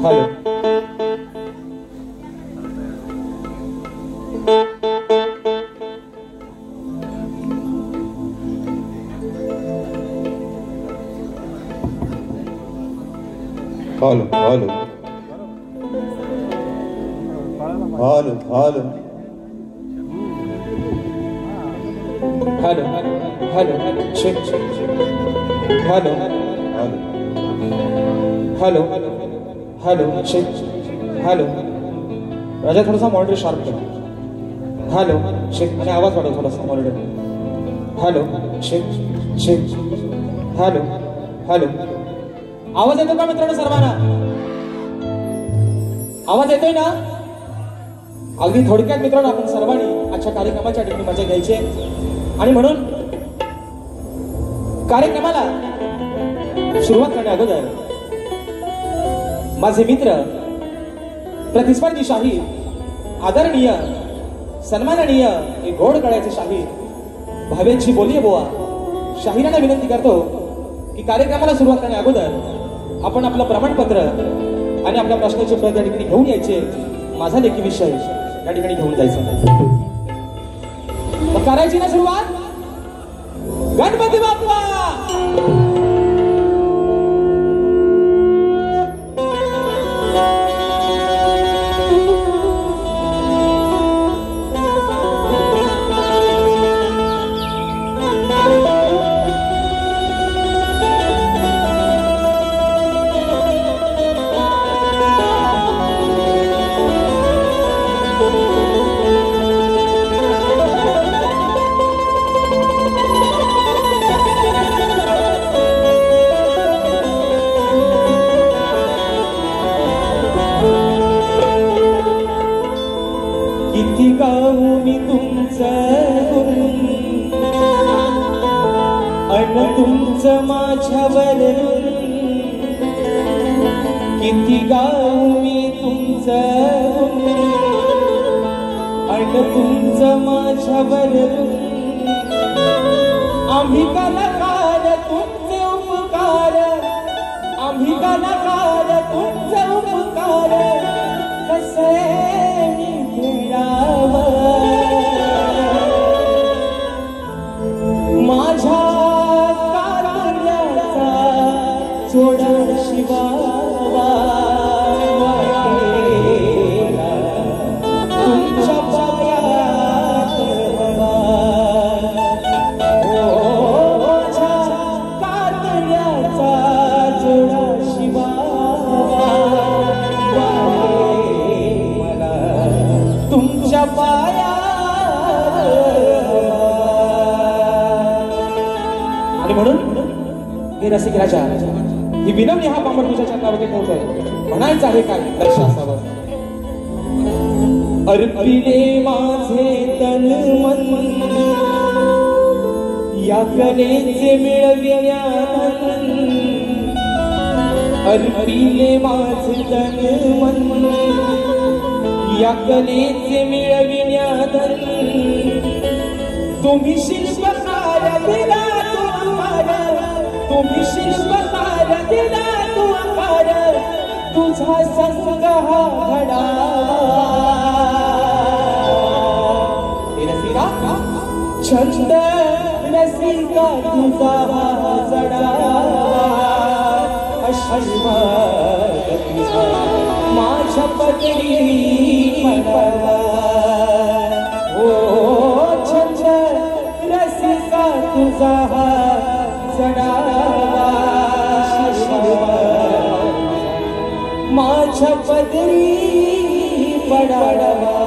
Hello hello hello hello hello hello hello check hello hello hello check hello Raja थोडासा monitor sharp कर hello check आणि आवाज वाढव थोडासा monitor hello check check hello hello आवाज येतो का मित्रांनो सर्वांना आवाज येतोय ना अगदी थोडक्यात मित्रांनो आपण सर्वांनी आजच्या कार्यक्रमाच्या ठिकाणी मजा घ्यायची आणि म्हणून कार्यक्रमाला सुरुवात करण्या अगोदर माझे मित्र प्रतिस्पर्धी शाहीर आदरणीय सन्माननीय एक गोड गळ्याचे शाहीर भावेंची बोलिये बुवा शाहिरांना विनंती करतो की कार्यक्रमाला सुरुवात करण्या अगोदर आपण आपलं प्रमाणपत्र आणि आपल्या प्रश्नाचे उत्तर त्या ठिकाणी घेऊन यायचे माझा लेखी विषय या ठिकाणी घेऊन जायचा मग करायची ना सुरुवात गणपती बाप्पा तुमचं माझ्यावर किती गाऊ मी तुमचं अन तुमचं माझ्यावर आम्ही कलाकार तुमचे उपकार आम्ही कलाकार तुमचे उपकार कसे मी फेडावं माझ्या थोडा शिवावा तुमच्या पायात माझ्या कातऱ्याचा जोडा शिवावा मला तुमच्या पायात आणि म्हणून हे रसिक राजा ही विनवणी हा पामर तुझ्या चरणावरती पोहोचतोय म्हणायचं आहे काय लक्ष असावं अर्पिले माझे तन मन या कलेचे मिळविण्यात अर्पिले माझे तन मन या कलेचे मिळविण्यात तुम्ही शिल्पकार दिला तुम्ही शिल्पकार दिला तू आकार तुझा संग हा घडावा छंद रसिका तुझा हा जडावा अश्मा तुझा माझ्या पदरी पडावा ओ छंद रसिका तुझा हा माझ्या पदरी पडावा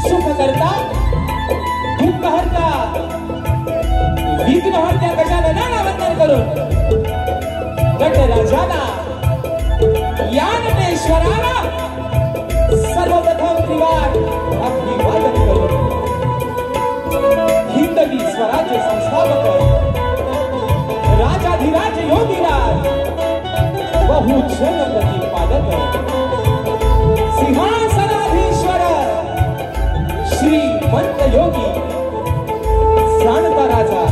सुख करता दुःख हरता विघ्न हरत्या गजाननाला वंदन करून गटराजाला या नटेश्वराला सर्वप्रथम त्रिवार अभिवादन करून हिंदवी स्वराज्य संस्थापक राजाधिराज योगीराज बहुजन प्रतिपादक सिंहासनाधीश्वर श्रीमंत योगी जाणता राजा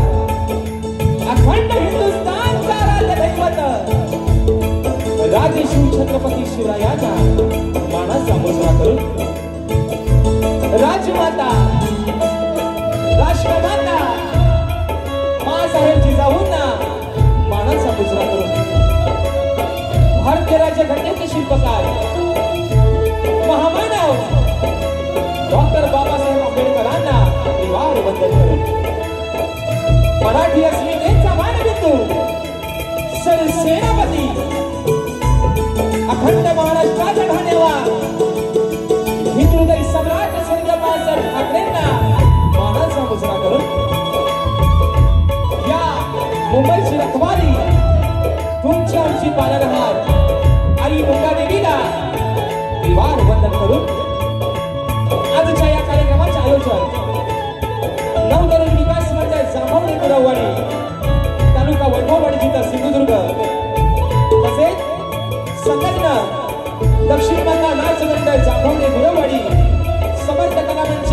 अखंड हिंदुस्थानचा राज्य दैवत राजेश्री छत्रपती शिवरायांच्या मानाचा मुजरा करून राजमाता राष्ट्रमाता मासाहेब जिजाऊंना मानाचा मुजरा करून भारतीय राज्य घटनेचे शिल्पकार महामानव डॉक्टर बाबासाहेब आंबेडकरांना निवार वंदन करून मराठी अस्मितेचा मानबिंदू सरसेनापती अखंड महाराष्ट्राचा घाणेवार हिंदुहृदय सम्राट स्वर्गीय बाळासाहेब ठाकरेंना मानाचा मुजरा करून या मुंबईची रखवारी तुमच्या आमची पालनहार आई मुंगादेवीला निवार वंदन करून आजच्या या कार्यक्रमाचे आयोजन नवतरुण विकास मंडळ जांभवणे गुरववाडी तालुका वैभववाडी जिल्हा सिंधुदुर्ग तसेच संलग्न दक्षिण बंगाल नाच मंडळ जांभवणे गुरववाडी समर्थ कला मंच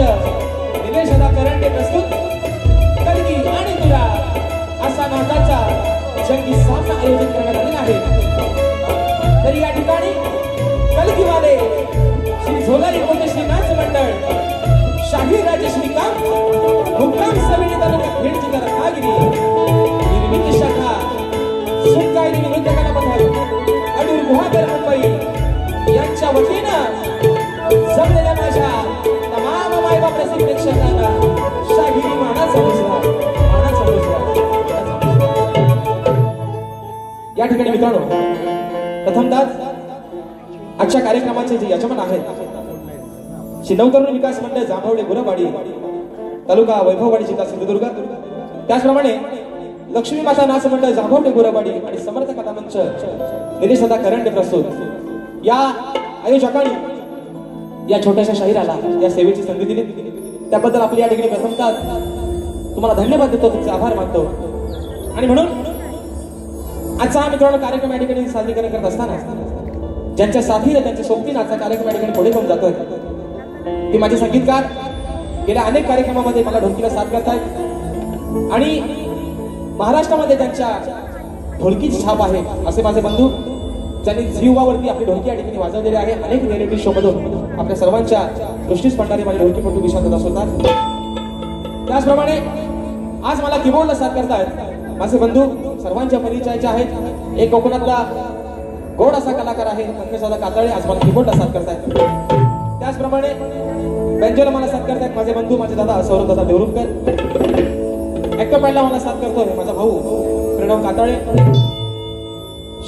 निलेश करंडे प्रस्तुत कलगी आणि तुरा असा नाटाचा जंगी सामना आयोजित करण्यात आलेला आहे। तर या ठिकाणी कलगीवाले श्री झोलारी कोटेश्री नाच मंडळ शाहीर राजेश्री काम मुक्काम समिती तालुका खेड जिल्हा रत्नागिरी निर्मिती शाखा सुनकायनी नृत्य कला मंडळ अडूर गुहागर मुंबई यांच्या वतीनं जमलेल्या माझ्या तमाम मायबाप रसिक प्रेक्षकांना शाहिरी मानाचा मुजरा या ठिकाणी मित्रांनो प्रथमतः आजच्या कार्यक्रमाचे जे यजमान आहेत श्री नवतरुण विकास मंडळ जांभवणे गुरववाडी तालुका वैभववाडी जिल्हा सिंधुदुर्ग त्याचप्रमाणे लक्ष्मी माता नाच मंडळ जांभवणे गुरववाडी आणि समर्थ कथा मंच निलेश करंडे प्रस्तुत या आयोजकांनी या छोट्याशा शाहिराला या सेवेची संधी दिली त्याबद्दल आपल्या या ठिकाणी प्रथमतः तुम्हाला धन्यवाद देतो तुमचे आभार मानतो आणि म्हणून आजचा हा मित्रांनो कार्यक्रम या ठिकाणी सादरीकरण करत असताना ज्यांच्या साथीने त्यांच्या सोबतीने आजचा कार्यक्रम या ठिकाणी पुढे घेऊन जातोय ते माझे संगीतकार गेल्या अनेक कार्यक्रमामध्ये मला ढोलकीला साथ करतायत आणि महाराष्ट्रामध्ये त्यांच्या ढोलकीची छाप आहे असे माझे बंधू ज्यांनी जीवावरती आपली ढोलकी या ठिकाणी वाजवलेली आहे अनेक रिएलिटी शो मधून आपल्या सर्वांच्या दृष्टीस पडणारे माझे ढोलकीपटू विशांत दास होतात त्याचप्रमाणे आज मला कीबोर्डला साथ करतायत माझे बंधू सर्वांच्या परिचयाचे आहेत एक कोकणातला गोड असा कलाकार आहे पंकजदादा कातळे आज मला कीबोर्डला साथ करतायत त्याचप्रमाणे बेंजोला मला साथ करतायत माझे बंधू माझे दादा सौरभ दादा देवरुखकर ऍक्टोपॅडला मला साथ करतोय माझा भाऊ प्रणव कातळे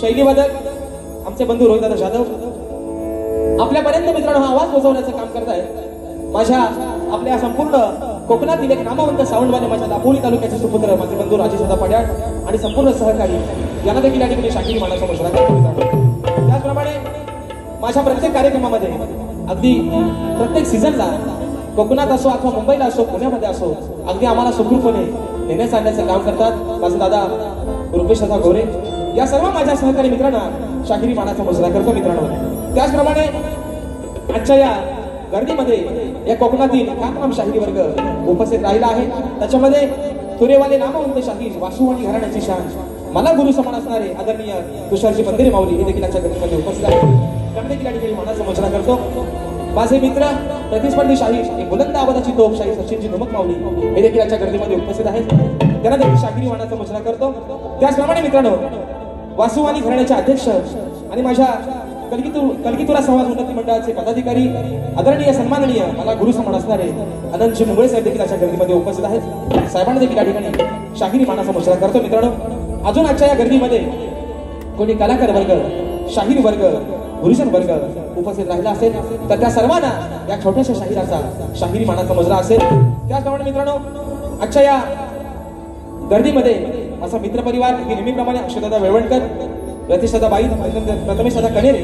शैलीवादक आमचे बंधू रोहित दादा जाधव आपल्यापर्यंत मित्रांनो हा आवाज पोहोचवण्याचं काम करतायत माझ्या आपल्या संपूर्ण कोकणातील एक नामवंत साऊंडवाले माझ्या दापोली तालुक्याचे सुपुत्र माझे बंधू राजेशदा पड्याळ आणि संपूर्ण सहकारी यांना देखील या ठिकाणी शाहीरी मानाचा मुजरा करतो त्याचप्रमाणे माझ्या प्रत्येक कार्यक्रमामध्ये अगदी प्रत्येक सीझनला कोकणात असो अथवा मुंबईला असो पुण्यामध्ये असो अगदी आम्हाला सुखरूपणे नेण्यास आणण्याचं काम करतात माझे दादा रुपेश दादा गोरे या सर्व माझ्या सहकारी मित्रांना शाहिरी मानाचा मुजरा करतो मित्रांनो त्याचप्रमाणे आजच्या या गर्दीमध्ये या कोकणातील ख्यातनाम शाहिरी वर्ग उपस्थित राहिला आहे त्याच्यामध्ये तुरेवाले नामवंत शाहीर वासुवाणी घराण्याची शान मला गुरु समान असणारे आदरणीय तुषारजी बंदेरे माऊली हे देखील आजच्या गर्दीमध्ये उपस्थित आहेत त्यांना देखील या ठिकाणी मानाचा मुजरा करतो माझे मित्र प्रतिस्पर्धी शाहीर एक बुलंद आवाजाची तोफ शाहीर सचिनजी धुमक माऊली हे देखील आजच्या गर्दीमध्ये उपस्थित आहेत त्यांना देखील शाहिरी मानाचा मुजरा करतो त्याचप्रमाणे मित्रांनो वासुवाणी घराण्याचे अध्यक्ष आणि माझ्या कलगीतुरा समाज उन्नती मंडळाचे पदाधिकारी आदरणीय सन्माननीय मला गुरु समान असणारे अनंतजी मुंबई साहेब देखील आजच्या गर्दीमध्ये उपस्थित आहेत साहेबांना देखील या ठिकाणी शाहिरी मानाचा मुजरा करतो मित्रांनो अजून आजच्या या गर्दीमध्ये कोणी कलाकार वर्ग शाहीर वर्ग गुरुजन वर्ग उपस्थित राहिला असेल तर त्या सर्वांना या छोट्याशा शाहिराचा शाहिरी मानाचा मुजरा असेल. त्याचप्रमाणे मित्रांनो, आजच्या या गर्दीमध्ये असा मित्रपरिवार की नेहमीप्रमाणे अक्षदादा वेळवणकर, रतीशदादा बाई, प्रथमेशदादा कणेरे,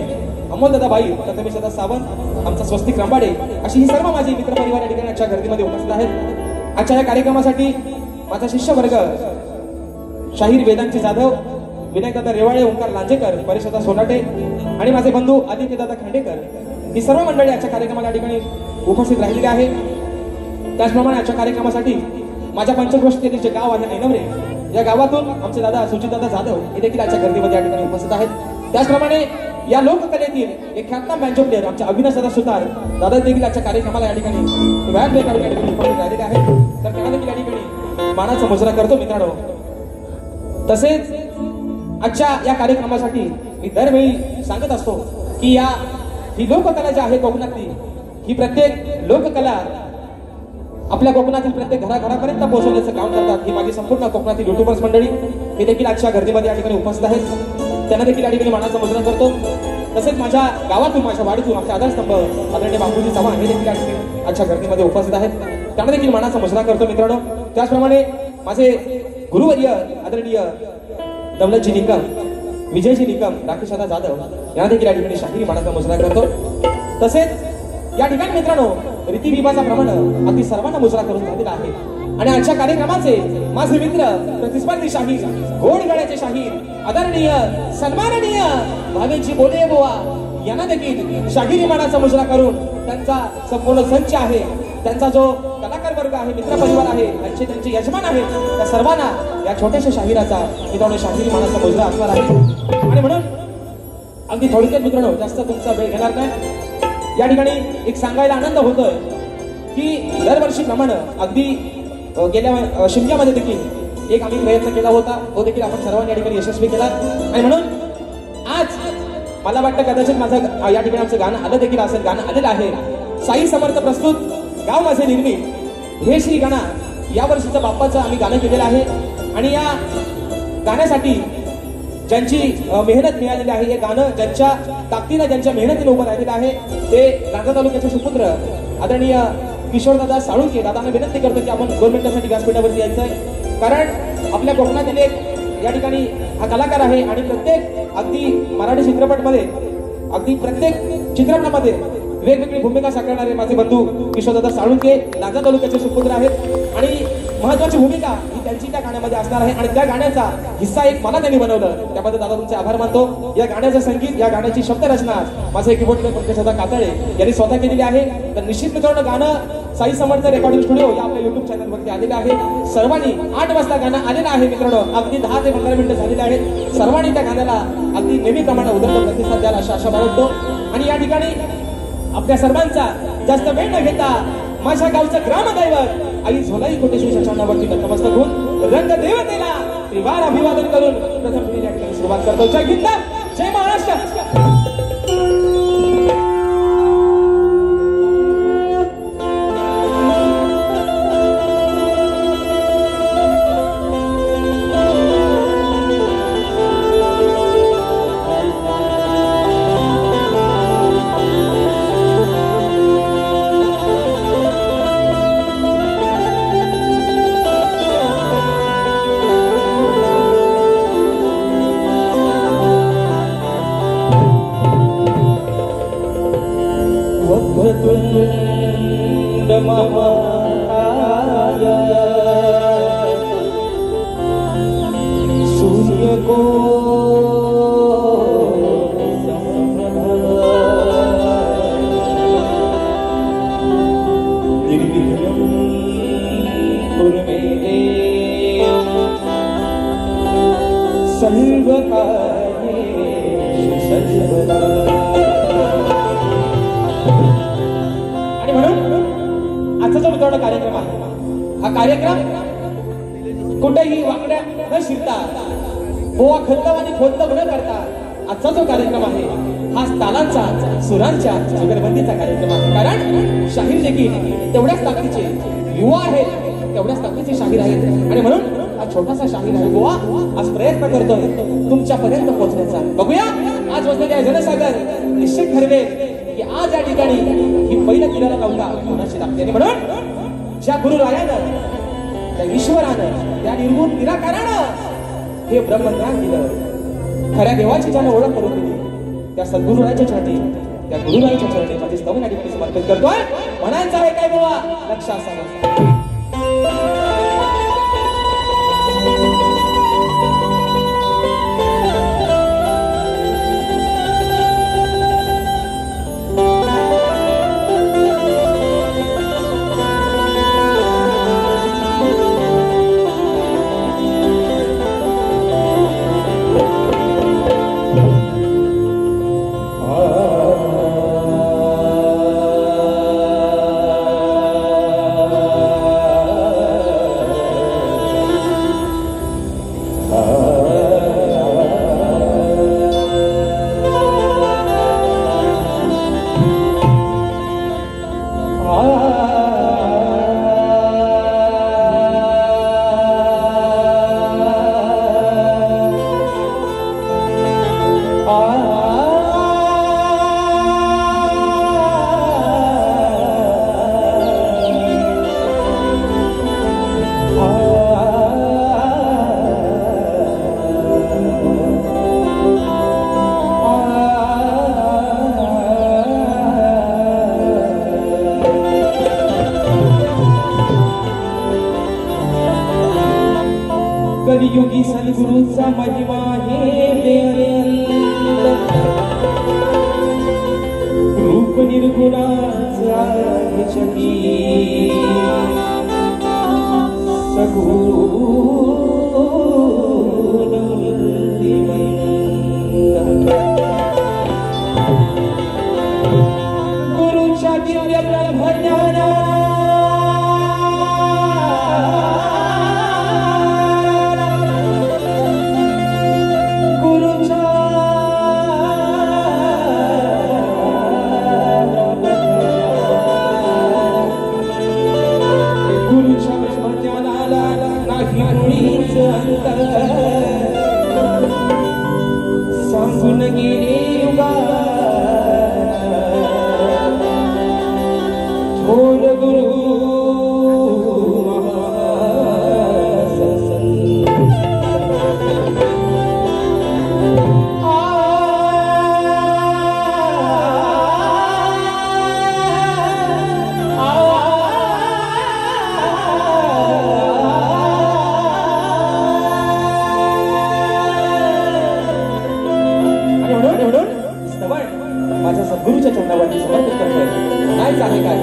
अमोलदादा बाई, प्रथमेशदादा सावंत, आमचा स्वस्तिक रांबाडे, अशी ही सर्व माझी मित्रपरिवार या ठिकाणी आजच्या गर्दीमध्ये उपस्थित आहेत. आजच्या या कार्यक्रमासाठी माझा शिष्य वर्ग शाहीर वेदांची जाधव, विनायकदादा रेवाळे, ओंकार लांजेकर, परेशदादा सोनाटे आणि माझे बंधू आदित्यदादा खांडेकर, ही सर्व मंडळी आजच्या कार्यक्रमाला या ठिकाणी उपस्थित राहिलेली आहे. त्याचप्रमाणे आजच्या कार्यक्रमासाठी माझ्या पंचक्रोशीतील जे गाव आहे ऐनवरे, या गावातून आमचे दादा सुजितदादा जाधव हे देखील आजच्या गर्दीमध्ये या ठिकाणी उपस्थित आहेत. त्याचप्रमाणे या लोककलेतील एक ख्यातनाम बँजो प्लेअर आमचे अविनाशदादा सुतार दादा देखील आजच्या कार्यक्रमाला या ठिकाणी व्यायाम प्ले काढून या ठिकाणी उपस्थित राहिलेले आहेत. तर त्यांना देखील या ठिकाणी मानाचा मुजरा करतो मित्रांनो. तसेच आजच्या या कार्यक्रमासाठी मी दरवेळी सांगत असतो की ही लोककला जी आहे कोकणातली, ही प्रत्येक लोककला आपल्या कोकणातील प्रत्येक घराघरापर्यंत पोहोचवण्याचं काम करतात. ही माझी संपूर्ण कोकणातील युट्यूबर्स मंडळी हे देखील आजच्या गर्दीमध्ये या ठिकाणी उपस्थित आहेत. त्यांना देखील या ठिकाणी मानाचा मुजरा करतो. तसेच माझ्या गावातून, माझ्या वाडीतून आमचे आधारस्तंभ आदरणीय बापूजी चव्हाण हे देखील या ठिकाणी आजच्या गर्दीमध्ये उपस्थित आहेत. त्यांना देखील मानाचा मुजरा करतो मित्रांनो. त्याचप्रमाणे माझे गुरुवर्य आदरणीय दौलतजी निकम, विजयजी निकम, राकेशदादा जाधव यांना देखील या ठिकाणी शाहिरी मानाचा मुजरा करतो. तसेच या ठिकाणी मित्रांनो रीतिरिवाजा प्रमाणे अगदी सर्वांना मुजरा करून झालेला आहे. आणि आजच्या कार्यक्रमाचे माझे मित्र, प्रतिस्पर्धी शाहीर, गोड गळ्याचे शाहीर, आदरणीय सन्माननीय भावेची बोले बुवा यांना देखील शाहिरी मानाचा मुजरा करून त्यांचा संपूर्ण संच आहे, त्यांचा जो कलाकार वर्ग आहे, मित्रपरिवार आहे, त्यांचे यजमान आहेत, त्या सर्वांना या छोट्याशा शाहिराचा मित्रांनो शाहिरी मानाचा मुजरा असणार आहे. आणि म्हणून अगदी थोडक्यात मित्रांनो जास्त तुमचा वेळ घेणार नाही. या ठिकाणी एक सांगायला आनंद होतोय की दरवर्षीप्रमाणे अगदी गेल्या शिमग्यामध्ये देखील एक आम्ही प्रयत्न केला होता, तो देखील आपण सर्वांनी या ठिकाणी यशस्वी केला. आणि म्हणून आज मला वाटतं कदाचित माझं या ठिकाणी आमचं गाणं आलं देखील असेल, गाणं आलेलं आहे. साई समर्थ प्रस्तुत गाव माझे निर्मित हे श्री गाणं या वर्षीचं बाप्पाचं आम्ही गाणं केलेलं आहे. आणि या गाण्यासाठी ज्यांची मेहनत मिळालेली आहे, हे गाणं ज्यांच्या ताकदीनं, ज्यांच्या मेहनतीने उभं राहिलेलं आहे, ते रांजण तालुक्याचे सुपुत्र आदरणीय किशोरदादा साळुंके दादांना विनंती करतो की आपण 2 मिनिटांसाठी व्यासपीठावरती यायचंय. कारण आपल्या कोकणातील एक या ठिकाणी हा कलाकार आहे आणि प्रत्येक अगदी मराठी चित्रपटमध्ये, अगदी प्रत्येक चित्रपटामध्ये वेगवेगळी भूमिका साकारणारे माझे बंधू किशोरदादा साळुंके रांजण तालुक्याचे सुपुत्र आहेत. आणि महत्वाची भूमिका ही त्यांची त्या गाण्यामध्ये असणार आहे. आणि त्या गाण्याचा हिस्सा एक मला त्यांनी बनवलं, त्याबद्दल दादा तुमचे आभार मानतो. या गाण्याचं संगीत, या गाण्याची शब्दरचना माझे कीबोर्ड प्लेयर पंकजदादा कातळे यांनी स्वतः केलेली आहे. तर निश्चित मित्रांनो गाणं साई समर्थ रेकॉर्डिंग स्टुडिओ या आपल्या युट्यूब चॅनलवरती आलेलं आहे. सर्वांनी 8 वाजता गाणं आलेलं आहे मित्रांनो, अगदी 10 ते 15 मिनिटं झालेले आहेत. सर्वांनी त्या गाण्याला अगदी नेहमीप्रमाणे उदंड प्रतिसाद द्याल अशा आशा बाळगतो. आणि या ठिकाणी आपल्या सर्वांचा जास्त वेळ न घेता माझ्या गावचं ग्रामदैवत आई झोलाई कोटेश्वर चरणावरती नतमस्तक होऊन रंग देवतेला त्रिवार अभिवादन करून प्रथम या ठिकाणी सुरुवात करतो. जय हिंद, जय महाराष्ट्र. सूर्य को आणि म्हणून आजचा जो मित्रांनो कार्यक्रम आहे, हा कार्यक्रम कुठेही वाकड्या न शिरता, बोवा खंडव आणि खोदव न करता आजचा जो कार्यक्रम आहे हा तालांचा, सुरांच्या जुगलबंदीचा कार्यक्रम आहे. कारण शाहीर देखील तेवढ्याच ताकदीचे युवा आहेत, तेवढ्याच ताकदीचे शाहीर आहेत. आणि म्हणून हा छोटासा शाहीर आहे बुवा आज प्रयत्न करतोय तुमच्यापर्यंत पोहोचण्याचा. बघूया आज वाजलेल्या जनसागर निश्चित ठरवेल की आज या ठिकाणी ही पहिलं किनारा नौका कोणाची लागते. म्हणून ज्या गुरुरायानं त्या ईश्वरानं त्या निर्गुण निराकारानं हे ब्रह्मज्ञान दिलं, खऱ्या देवाची ज्यानं ओळख करून दिली त्या सद्गुरुरायाच्या चरणी त्या गुरुरायाच्या चरणी माझे स्तवन या ठिकाणी समर्पित करतोय. म्हणायचं आहे काय बुवा लक्ष असावं. कलियुगी सद्गुरूचा महिमा हे रूप निर्गुणाचा गुरुच्या दिव्य ब्रह्मज्ञाना सांगून गेले युगा थोर गुरु माझ्या सद्गुरूच्या चरणावरती समर्पित करतोय. म्हणायचं आहे काय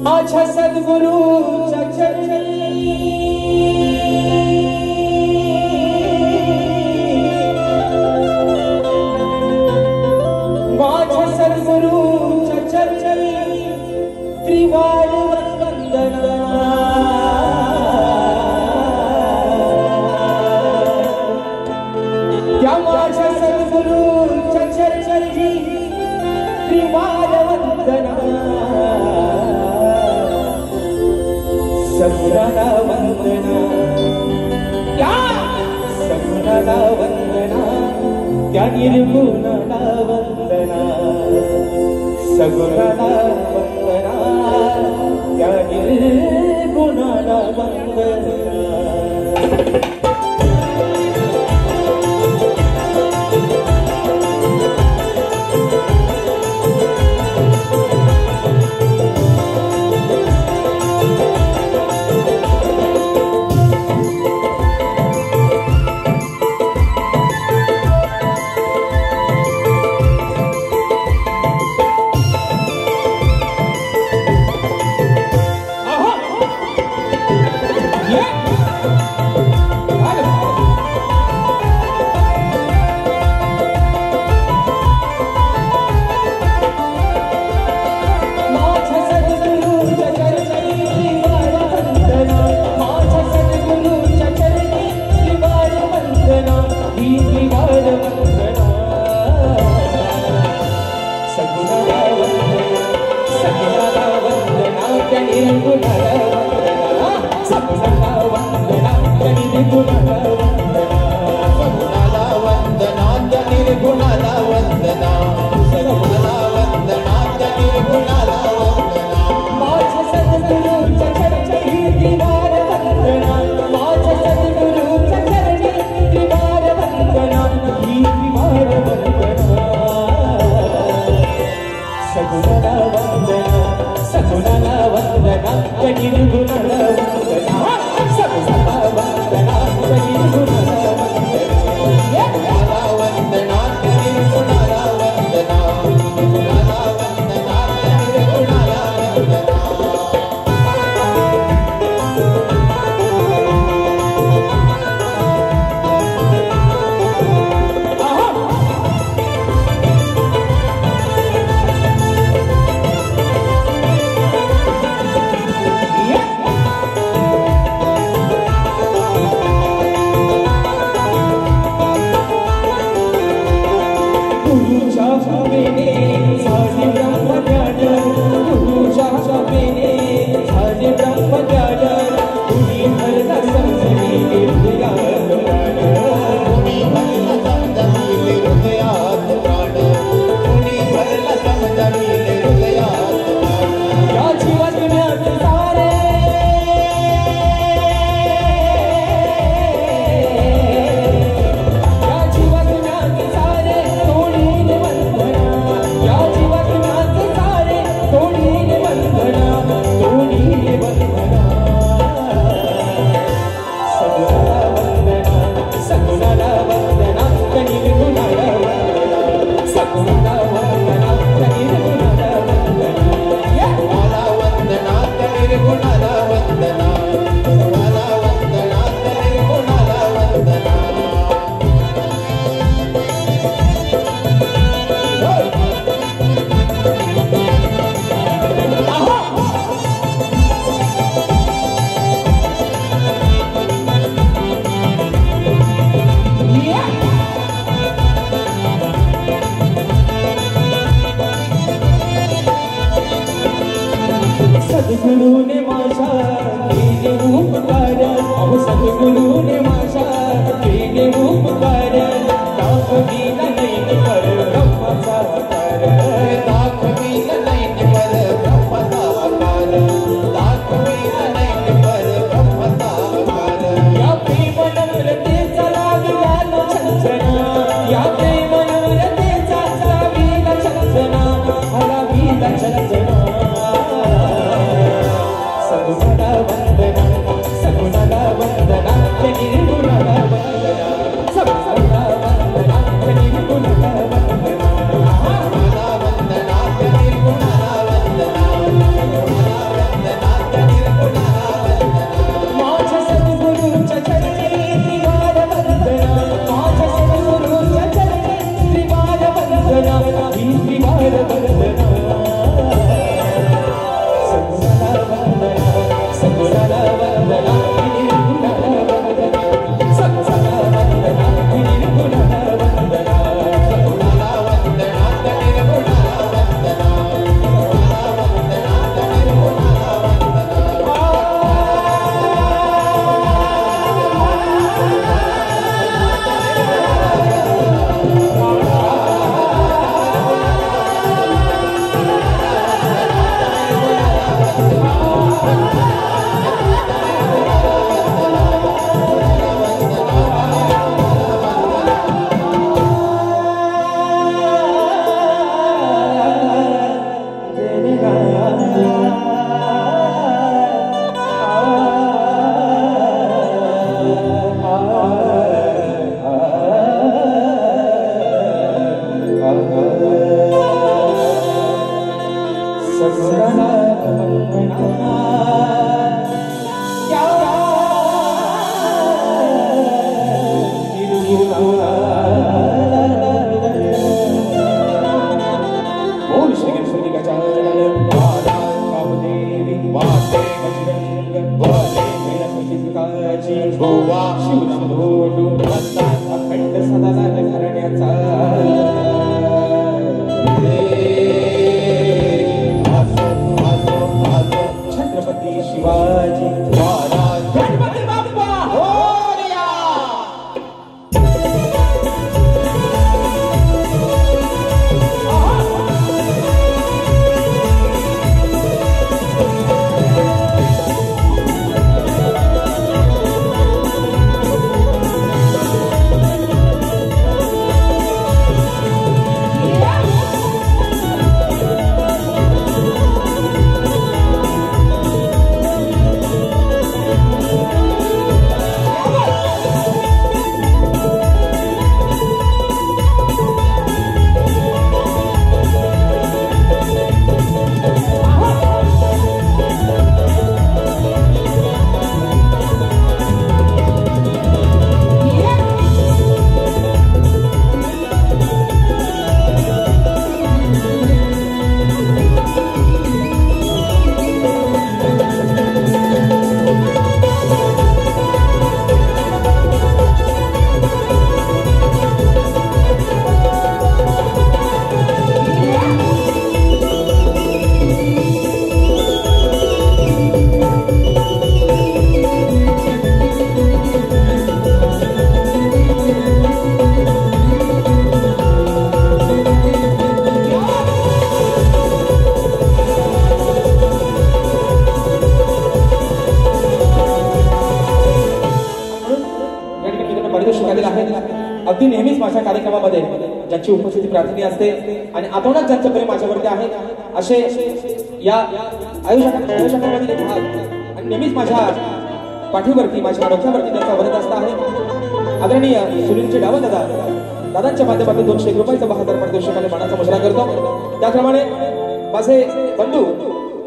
माझ्या सद्गुरूच्या चरणी माझ्या सद्गुरूच्या चरणी त्रिवार वंदना माझ्या सद्गुरूच्या चरणी त्रिवार वंदना सगुणाला वंदना त्या सगुणाला वंदना त्या निर्गुणाला वंदना सगुणाला वंदना त्या निर्गुणाला वंदना. सगुणाला वंदना सगुणाला वंदना निर्गुणाला वंदना सगुणाला वंदना निर्गुणाला वंदना निर्गुणाला वंदना सगुणाला वंदना निर्गुणाला वंदना सद्गुरूने माझा केले उपकार अहो सद्गुरूने माझा केले उपकार दाखविला नाही पर ब्रह्माचा आकार दाखविला नाही पर ब्रह्माचा आकार दाखविला नाही पर ब्रह्माचा आकार या प्रेमनम्रतेचा लागला छंचना या प्रेमनम्रतेचा लावीला छंचना हलावीला छंचना सगुणाला वंदना सगुणाला वंदना निर्गुणाला वंदना सगुणाला वंदना निर्गुणाला वंदना सगुणाला वंदना निर्गुणाला वंदना सगुणाला वंदना निर्गुणाला वंदना माझ्या सद्गुरूंच्या चरणी त्रिवार वंदना माझ्या सद्गुरूंच्या चरणी त्रिवार वंदना ही त्रिवार वंदना सगुणाला वंदना निर्गुणाला वंदना सगुणाला वंदना निर्गुणाला वंदना सगुणाला वंदना निर्गुणाला वंदना सगुणाला वंदना निर्गुणाला छत्रपती माझ्या कार्यक्रमामध्ये ज्यांची उपस्थिती प्रार्थनीय असते आणि आतोनात ज्यांचं प्रेम माझ्यावरती आहे असे या आयोजकांमधील एक भाग आणि नेहमीच माझ्या पाठीवरती माझ्या डोक्यावरती त्यांचा वरदहस्त आहे आदरणीय सुनीलजी डावत दादांच्या माध्यमातून 200 रुपयाचा बहादर पारितोषिकाने मानाचा मुजरा करतो। त्याप्रमाणे माझे बंधू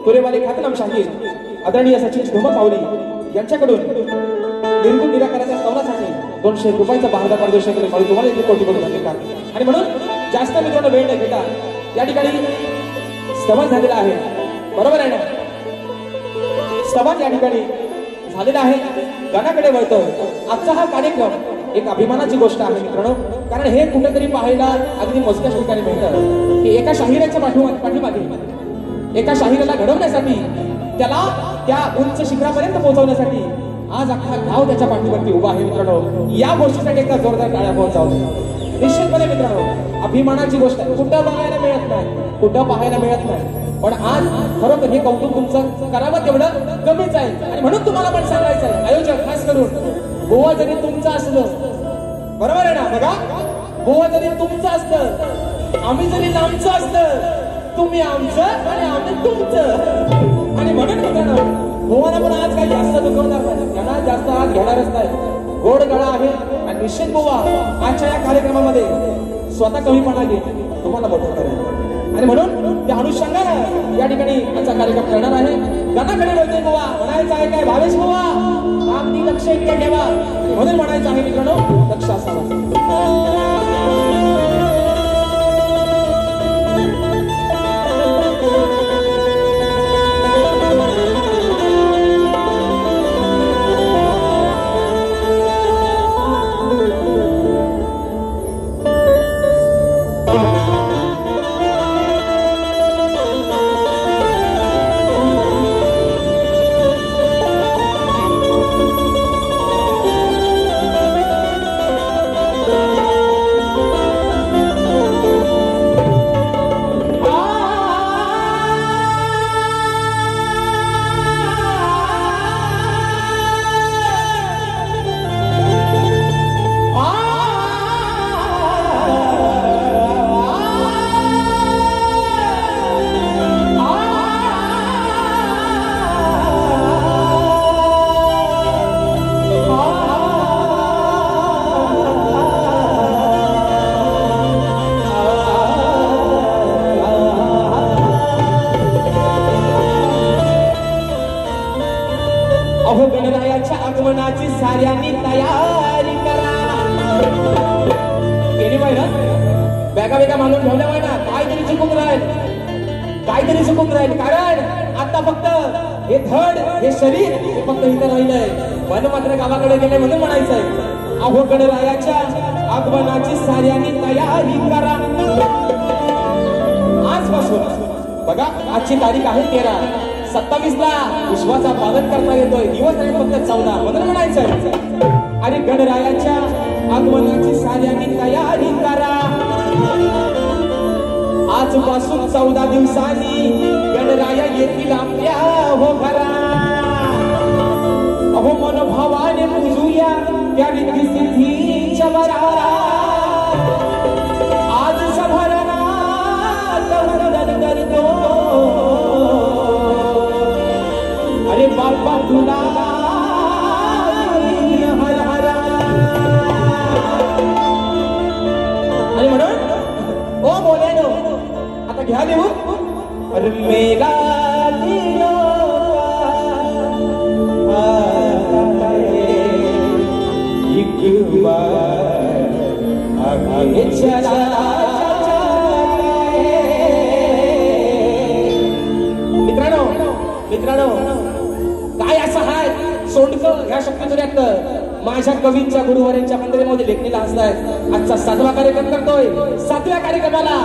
पुरेवाले ख्यातनाम शाहीर आदरणीय सचिन धुमक माऊली यांच्याकडून निर्गुण निराकाराच्या स्तवनासाठी 200 रुपयाचा बहादर पारितोषिकाने माऊली तुम्हाला इथे कोटी कोटी धन्यवाद। आणि म्हणून जास्त मित्रांनो वेळ न घेता या ठिकाणी स्तवन झालेला आहे, बरोबर आहे ना? स्तवन या ठिकाणी झालेला आहे, गाण्याकडे वळतोय। आजचा हा कार्यक्रम एक अभिमानाची गोष्ट आहे मित्रांनो, कारण हे कुठेतरी पाहायला अगदी मोजक्याच ठिकाणी मिळतं की एका शाहिराच्या पाठीमागे एका शाहिराला घडवण्यासाठी त्याला त्या उंच शिखरापर्यंत पोहोचवण्यासाठी आज अख्खा गाव त्याच्या पाठीवरती उभा आहे मित्रांनो। या गोष्टीसाठी एकदा जोरदार टाळ्या पोहोचवतो। निश्चितपणे मित्रांनो अभिमानाची गोष्ट कुठं बघायला मिळत नाही, कुठं पाहायला मिळत नाही, पण आज खरोखर हे कौतुक तुमचं करावं तेवढं कमीच आहे। आणि म्हणून तुम्हाला पण सांगायचं आहे आयोजक खास करून गोवा जरी तुमचं असलं, बरोबर आहे ना? बघा गोवा जरी तुमचं असतं, आम्ही जरी लांबचं असतं, तुम्ही आमचं आणि आम्ही तुमचं। आणि म्हणून मित्रांनो गोवाला पण आज काही जास्त दुखवणार नाही, त्यांना जास्त आज घेणारच नाही। गोड गळा आहे आणि निश्चित गोवा आजच्या या कार्यक्रमामध्ये स्वतः कमीपणा घेत तुम्हाला मोठं करेल आणि म्हणून त्या अनुषंगाने या ठिकाणी आजचा कार्यक्रम करणार आहे। गाण्याकडे बोलतोय गोवा, म्हणायचं आहे काय भावेश गोवा अगदी लक्ष इकडे ठेवा, म्हणून म्हणायचं आहे मित्रांनो लक्ष असावं। अहो गणरायाच्या आगमनाची साऱ्यांनी तयारी करा। केली पाहिजे बॅगा बेगा मानून ठेवल्या पाहिजे, काहीतरी चुकून राहील कारण आता फक्त हे धड हे शरीर हे फक्त इथं राहिलंय, मन मात्र गावाकडे गेले म्हणून म्हणायचंय अहो गणरायाच्या आगमनाची साऱ्यांनी तयारी करा। आजपासून बघा आजची तारीख आहे 13, 27 ला विश्वाचा पालन करता येतोय, दिवस आहे फक्त 14 म्हणून म्हणायचंय आणि गणरायाच्या आगमनाची साऱ्यांनी तयारी करा। आजपासून 14 दिवसांनी गणराया येतील आपल्या हो घरा। अहो मनोभावाने पूजूया त्या रिद्धी सिद्धीच्या वराला। आज सभरना वंदन करतो अरे बाप्पा तुला हर हरा। आणि म्हणून ओ बोलेनो आता घ्या देऊ अरे मेला दिलो एक बार आगे चला। मित्रांनो काय असं हाय सोंडकं ह्या शक्तीतुर्यात माझ्या कवींच्या गुरुवारांच्या मंदिरामध्ये लेखणीला असताय। आजचा 7वा कार्यक्रम करतोय, 7व्या कार्यक्रमाला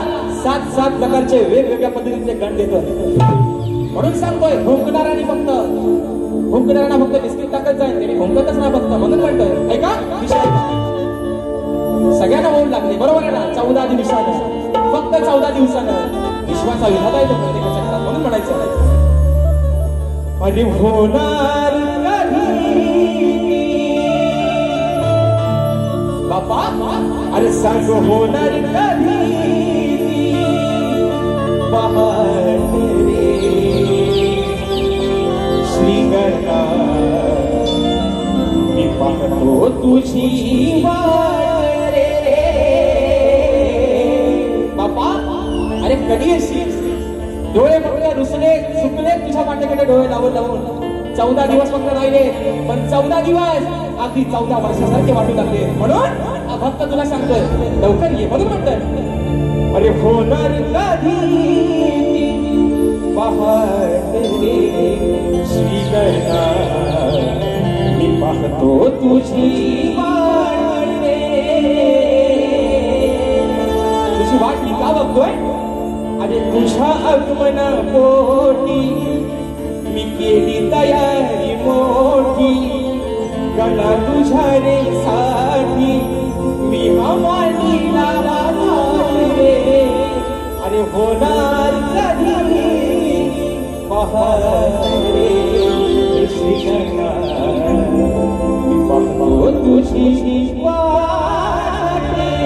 7 प्रकारचे वेगवेगळ्या पद्धतीचे गण देतोय। म्हणून सांगतोय भुंकणाऱ्यांना फक्त बिस्किट टाकत जाईल, त्यांनी भुंकतच ना फक्त म्हणून म्हणतोय ऐका सगळ्यांना होऊन लागले, बरोबर आहे ना? 14 दिवसानं फक्त 14 दिवसानं विश्वाचा विधाता येतो प्रत्येकाच्या घरात, म्हणून म्हणायचं अरे होणार बापा अरे सांग होणार कधी पहाट रे श्रीगणा मी पाहतो तुझी वाट रे बापा अरे कधी येशील डोळे फक्त रुसले सुकले तुझ्या पाठीकडे डोळे लावून लावून 14 दिवस फक्त राहिले पण 14 दिवस अगदी 14 वर्षासारखे वाटू लागले म्हणून भक्त तुला सांगतोय लवकर ये म्हणून म्हणतोय अरे होणार कधी पहाट रे श्रीगणा मी पाहतो तुझी वाट रे तुझी वाट मी का बघतोय अरे तुझ्या आगमना पोटी मी केली तयारी मोठी गणा तुझ्या रे साठी मी हमालीला रे अरे होणार कधी पहाट रे श्रीगणा मी पाहतो तुझी वाट रे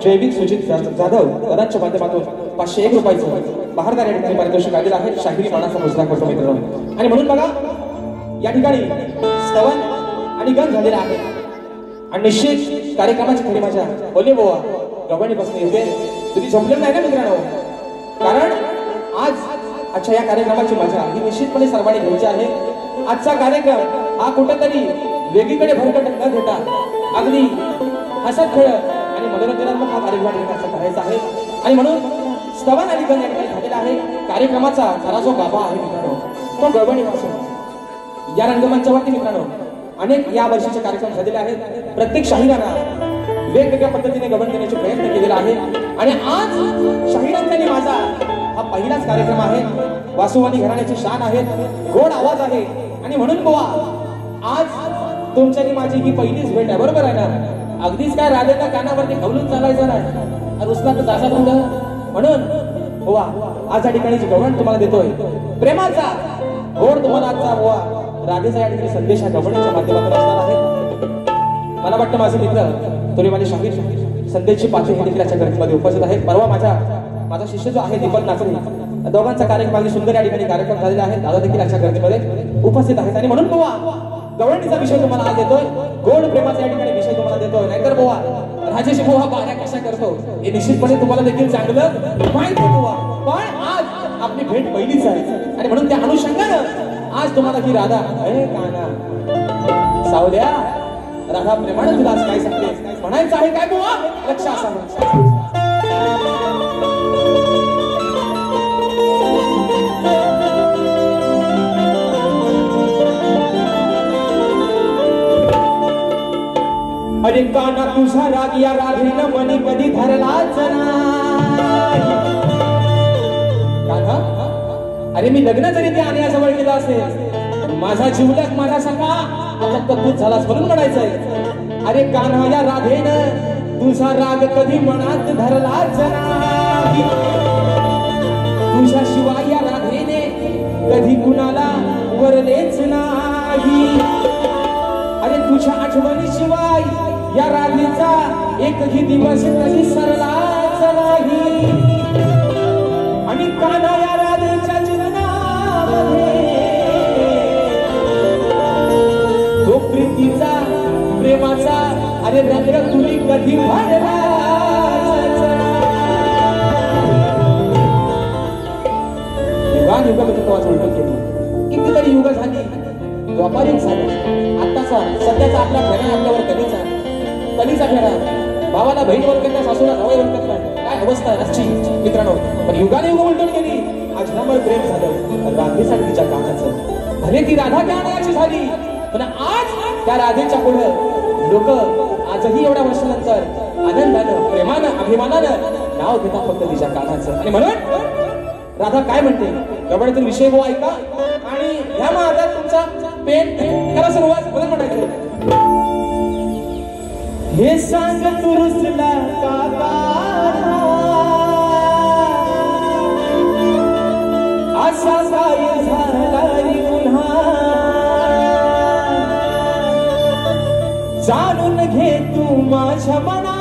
जैविक सुजित जाधव दादांच्या माध्यमातून 501 रुपयाचं बहारदार या ठिकाणी पारितोषिक आलेलं आहे. शाहिरी मानाचा मुजरा करतो मित्रांनो. आणि म्हणून बघा या ठिकाणी स्तवन आणि गण झालेला आहे आणि निश्चित कार्यक्रमाची खरी मजा बोले बोवा गव्हाणी बसणे येते. तुम्ही झोपलेलं नाही ना मित्रांनो, कारण आज अच्छा या कार्यक्रमाची मजा ही निश्चितपणे सर्वांनी घ्यायची आहे. आजचा कार्यक्रम हा कुठेतरी वेगळीकडे भरकट न घेता अगदी हसत खेळत आणि मनोरंजनात्मक हा कार्यक्रम करायचा आहे. आणि म्हणून स्तवन आणि गण या ठिकाणी झालेला आहे. कार्यक्रमाचा खरा जो गाभा आहे मित्रांनो तो गव्हाणी पासून या रंगमंचावरती मित्रांनो अनेक या वर्षीचे कार्यक्रम झालेले आहेत. प्रत्येक शाहिरांना वेगवेगळ्या पद्धतीने गवण देण्याचे प्रयत्न केलेला आहे आणि आज शाहिरांनी माझा हा पहिलाच कार्यक्रम आहे. वासुवानी घराण्याची शान आहेत, गोड आवाज आहे आणि म्हणून बुवा आज तुमच्यानी माझी ही पहिलीच भेट आहे. बरोबर आहे ना? अगदीच काय राधेच्या कानावरती खवलून चालायचं नाही, रुसला तर जासा बंद. म्हणून बुवा आज या ठिकाणी गवण तुम्हाला देतोय प्रेमाचा गोड तुम्हाला आजचा बुवा राधेचा या ठिकाणी संदेश हा गवणीच्या माध्यमातून असणार आहे. मला वाटतं माझे मित्र तरी माझे शाहीर संदेशची पाचवी हे देखील याच्या कार्यक्रमामध्ये उपस्थित आहेत. परवा माझा शिष्य जो आहे दीपक नाचरे दोघांचा कार्यक्रम अगदी सुंदर या ठिकाणी कार्यक्रम झालेला आहे. दादा देखील याच्या कार्यक्रमामध्ये उपस्थित आहेत आणि म्हणून बुवा गवळणीचा विषय तुम्हाला आज देतोय, गोड प्रेमाचा या ठिकाणी विषय तुम्हाला देतोय. नाहीतर बुवा राजेश बुवा बाऱ्या कशा करतो हे निश्चितपणे तुम्हाला देखील चांगलं माहिती आहे बुवा. पण आज आपली भेट पहिलीच आहे आणि म्हणून त्या अनुषंगानं आज तुम्हाला ही राधा काना सावल्या राधा प्रेमानं तुला आज काय सांगते म्हणायचं आहे काय बुवा लक्ष असावं. अरे काना तुझा राग या राधेनं मनी कधी धरलाच नाही. काना अरे मी लग्न जरी त्या आणण्याजवळ केलं असेल माझा जीवलक माझा सखा फक्त तूच झालास म्हणून म्हणायचंय. अरे कान्हा या राधेनं तुझा राग कधी मनात धरलाच नाही. तुझ्या शिवाय या राधेने कधी कुणाला वरलेच नाही. अरे तुझ्या आठवणी शिवाय या राधेचा एकही दिवस कधी सरलाच नाही. आणि कान्हा या राधेच्या जीवनामध्ये तो प्रीतीचा प्रेमाचा अरे रंग तुली कधी भरला. युगामध्ये तो उलट केली कितीतरी युग झाली व्यापारिक झाली. आत्ताचा सध्याचा आपला फेरा आपल्यावर कधीचा फेरा भावाला बहीण वर्गता सासूला नवय वर्गता काय अवस्था आजची मित्रांनो. पण युगाने युग उलटून गेली. अजरामर प्रेम झालं राधेसाठी तिच्या कामाचं. भले ती राधा कानाची झाली पण आज त्या राधेच्या पुढे लोक आजही एवढ्या वर्षानंतर आनंदानं प्रेमानं अभिमानानं नाव घेतात फक्त तिच्या कानाचं. आणि म्हणून राधा काय म्हणते गवळीतील विषय गो ऐका आणि ह्या महाराजात तुमचा पेन करा सुरुवात बदल म्हणायचं. हे सांग तू रुसला का असा काय झाला पुन्हा जाणून घे तू माझ्या मना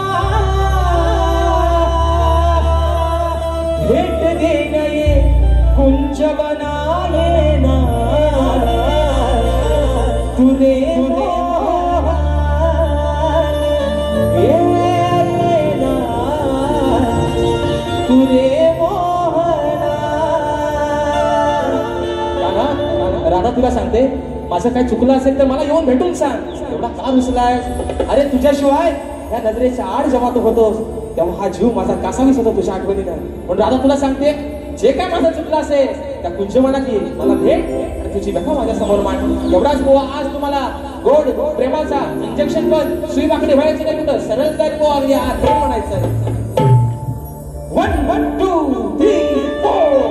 भेट देणे कुंजवना येना तुरे राधा तुला सांगते माझं काय चुकलं असेल तर मला येऊन भेटून सांग. एवढा का रुसलाय? अरे तुझ्याशिवाय या नजरेच्या आड जेव्हा तू होतोस तेव्हा हा जीव माझा कासावीस होतो तुझ्या आठवणीनं. पण राधा तुला सांगते जे काय माझं चुकलं असेल त्या कुंजवनाची मला भेट आणि तुझी व्यथा माझ्या समोर मांड. एवढाच बुवा आज तुम्हाला गोड प्रेमाचा इंजेक्शन पण सुई वाकडी व्हायची नाही कुठं सरळ जाईल बुवा अगदी आज म्हणायचं. 1 1 2 3 4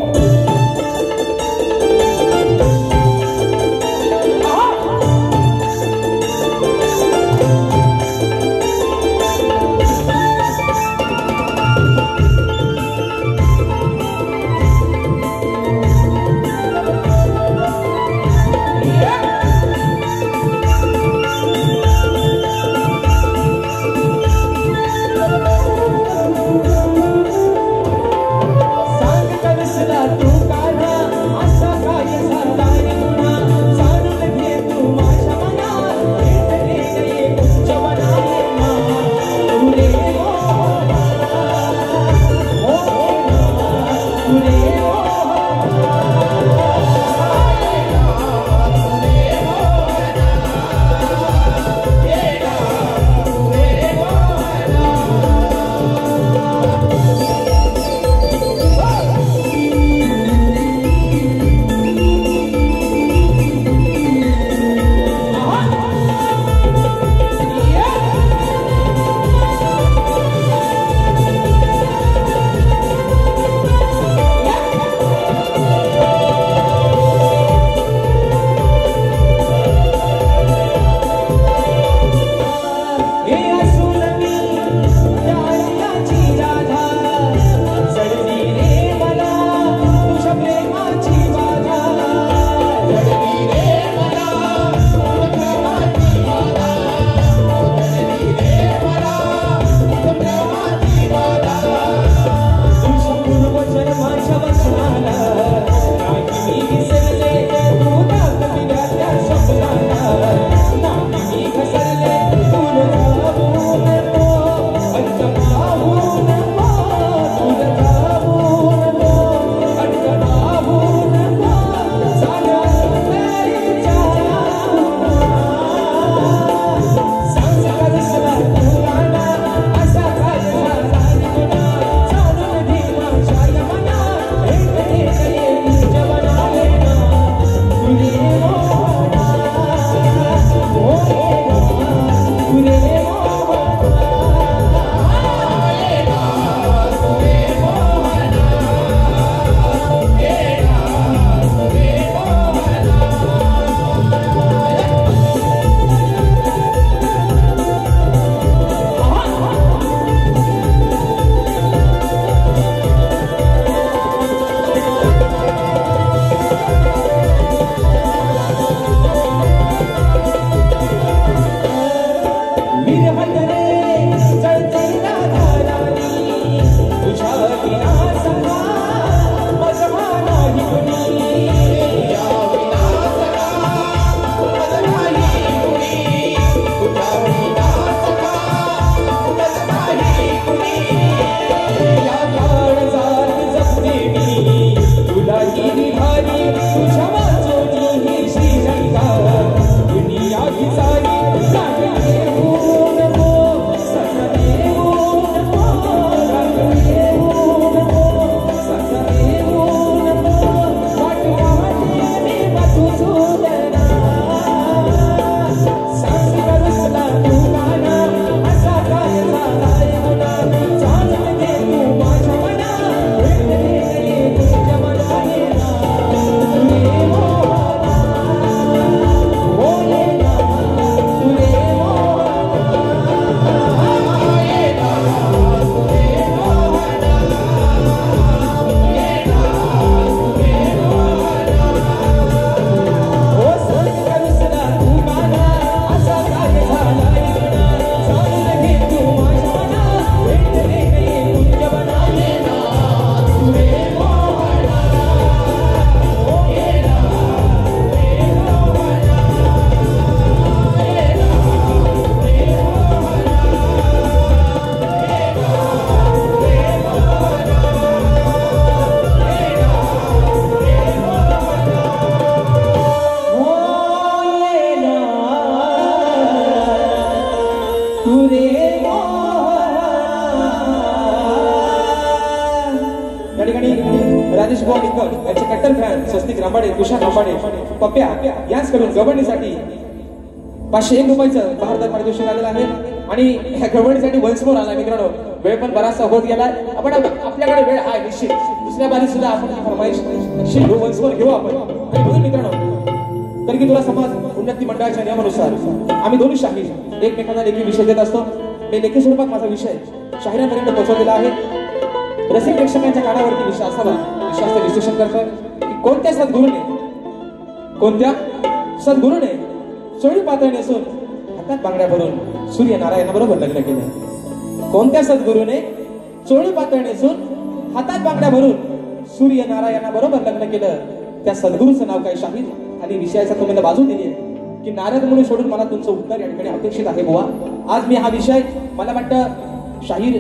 राजेश बुवा निकम यांचे कट्टर फॅन स्वस्तिक रांबाडे, तुषार रांबाडे, पप्प्या यांच्याकडून गवडणीसाठी 501 रुपयाचं भारतात पारितोषिक आलेलं आहे. आणि ह्या गवडणीसाठी वन्स मोर आला मित्रांनो. वेळ पण बराचसा होत गेलाय. आपण आपल्याकडे वेळ आहे निश्चित. दुसऱ्या बारी सुद्धा आपण ही फरमाईश शिल्लू वन्स मोर घेऊ आपण. आणि म्हणून मित्रांनो, तर की तुला समाज उन्नती मंडळाच्या नियमानुसार आम्ही दोन्ही शाही एकमेकांना लेखी विषय देत असतो. मी लेखी स्वरूपात माझा विषय शाहिरांपर्यंत पोहोचवलेला आहे. रसिक प्रेक्षकांच्या कानावरती विषय असावा विश्वास विश्लेषण करतोय की कोणत्या सद्गुरूने चोळी पातळी नेसून हातात बांगड्या भरून सूर्यनारायणाबरोबर लग्न केलं. कोणत्या सद्गुरूने चोळी पातळी नेसून हातात बांगड्या भरून सूर्यनारायणाबरोबर लग्न केलं, त्या सद्गुरूचं नाव काय शाहीर. आणि विषयाचा तुम्ही बाजू दिली आहे की नारद मुनी सोडून मला तुमचं उत्तर या ठिकाणी अपेक्षित आहे बुवा. आज मी हा विषय मला वाटतं शाहीर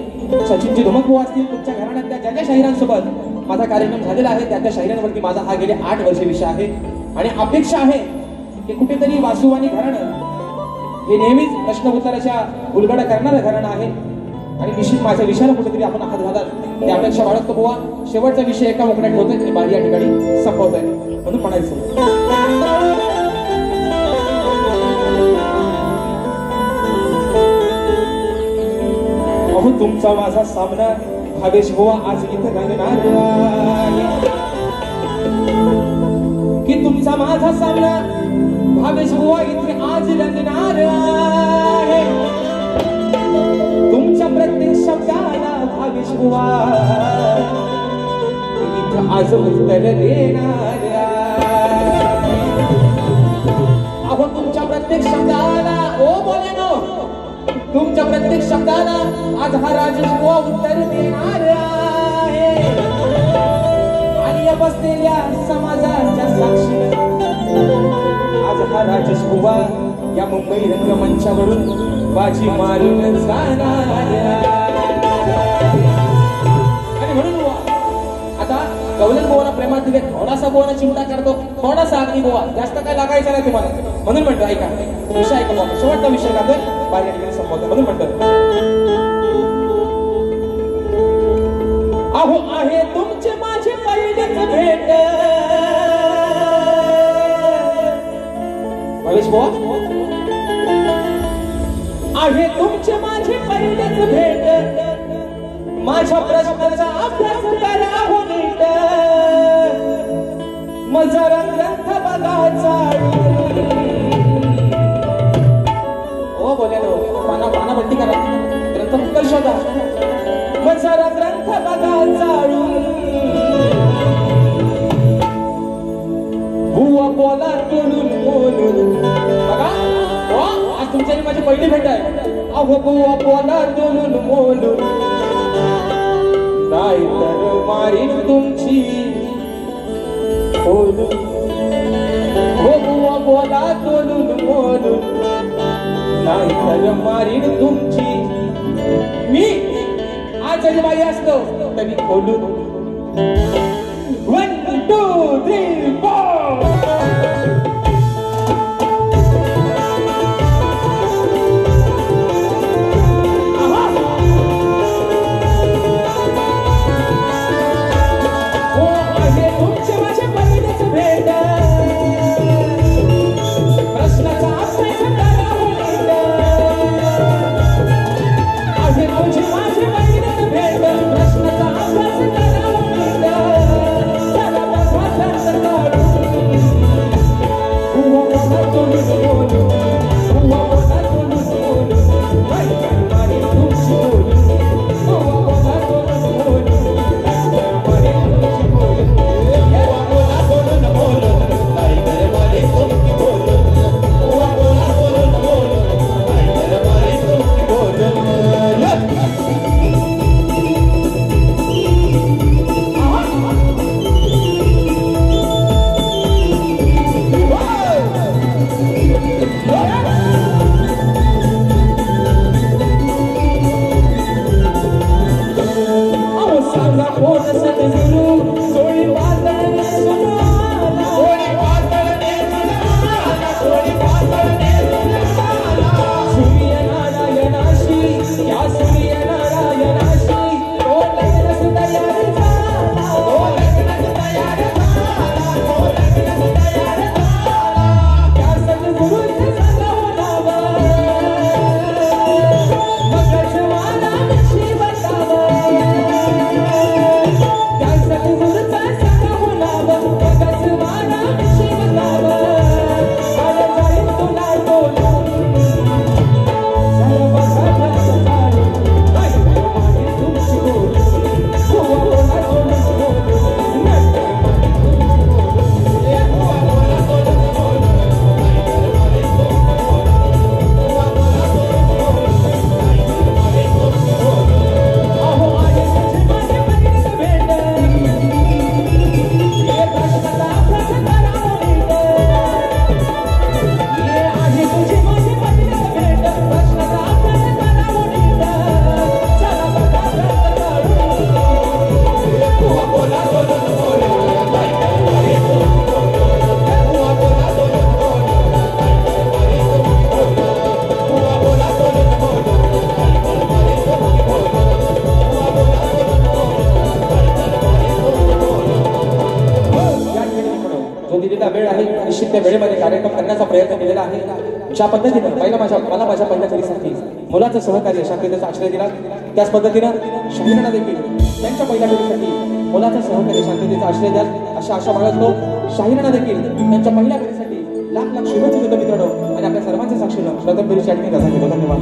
सचिनजी धुमक बुवा असतील, तुमच्या घराण्यातल्या ज्या ज्या शाहिरांसोबत माझा कार्यक्रम झालेला आहे त्या त्या शाहिरांवरती माझा हा गेले 8 वर्ष विषय आहे. आणि अपेक्षा आहे की कुठेतरी वासुवानी घराणं हे नेहमीच प्रश्न उत्तराच्या उलगडा करणारं घराणं आहे. आणि निश्चित माझ्या विषयाला कुठेतरी आपण हात घालाल या अपेक्षा बाळगतो बुवा. शेवटचा विषय एका मुकण्यात ठेवतोय आणि बारी या ठिकाणी संपवतोय म्हणून म्हणायचं. अहो तुमचा माझा सामना भावेश बुवा आज इथं रंगणार आहे. की तुमचा माझा सामना भावेश बुवा इथे आज रंगणार आहे. तुमच्या प्रत्येक शब्दाला भावेश बुवा इथं आज उत्तर देणार आहे. अहो तुमच्या प्रत्येक शब्दाला ओ बोले नो तुमच्या प्रत्येक शब्दाला आज हा राजेश बुवा उत्तर देणार आहे. आणि या बसलेल्या समाजाच्या साक्षीने आज हा राजेश बुवा या मुंबई रंगमंचावरून बाजी मारून जाणार आहे. आणि म्हणून बुवा आता गवलन बुवाला प्रेमात दिले, थोडासा बुवाला चिमटा करतो, थोडासा अग्नी बुवा, जास्त काय लागायचं नाही तुम्हाला. म्हणून म्हणतो ऐका विषय ऐका बुवा, शेवटचा विषय जातोय बाहेर ठिकाणी संपवतो. म्हणून म्हणतो अहो आहे तुमचे माझे पहिलेच भेट. भावेश बुवा आहे तुमचे माझे पहिलेच भेट. माझ्या प्रश्नाचा अभ्यास करा हो नीट. मजरा ग्रंथ बघा चाळून. ओ बोल्यानो पाना बंदी करा, ग्रंथ उत्तर शोधा. मजरा ग्रंथ बघा चाळून. बुवा बोला तोडून बोलून. बघा आज तुमच्याही माझी पहिली भेट आहे. अहो बुवा बोला तोडून बोलून, नाही तर मारीन तुमची बोलून. हो बुवा बोला तोडून बोलून, नाही तर मारीन तुमची. मी आज जरी बाई असतो तरी खोलून. 1 2 3 4 प्रश्नाचा अभ्यास करा. करण्याचा प्रयत्न केलेला आहे. ज्या पद्धतीनं मला माझ्या पहिल्या फेरीसाठी मुलाचं सहकार्य शांततेचा आश्रय दिला, त्याच पद्धतीनं शाहीरांना देखील त्यांच्या पहिल्या फेरीसाठी मुलाचं सहकार्य शांततेचा आश्रय द्याल अशा आशा बाळगतो. शाहीरांना देखील त्यांच्या पहिल्या फेरीसाठी लाख लाख शुभेच्छा देतो मित्रांनो. आणि आपल्या सर्वांच्या साक्षीनं प्रथम फेरीच्या ठिकाणी रजा घेतो. धन्यवाद.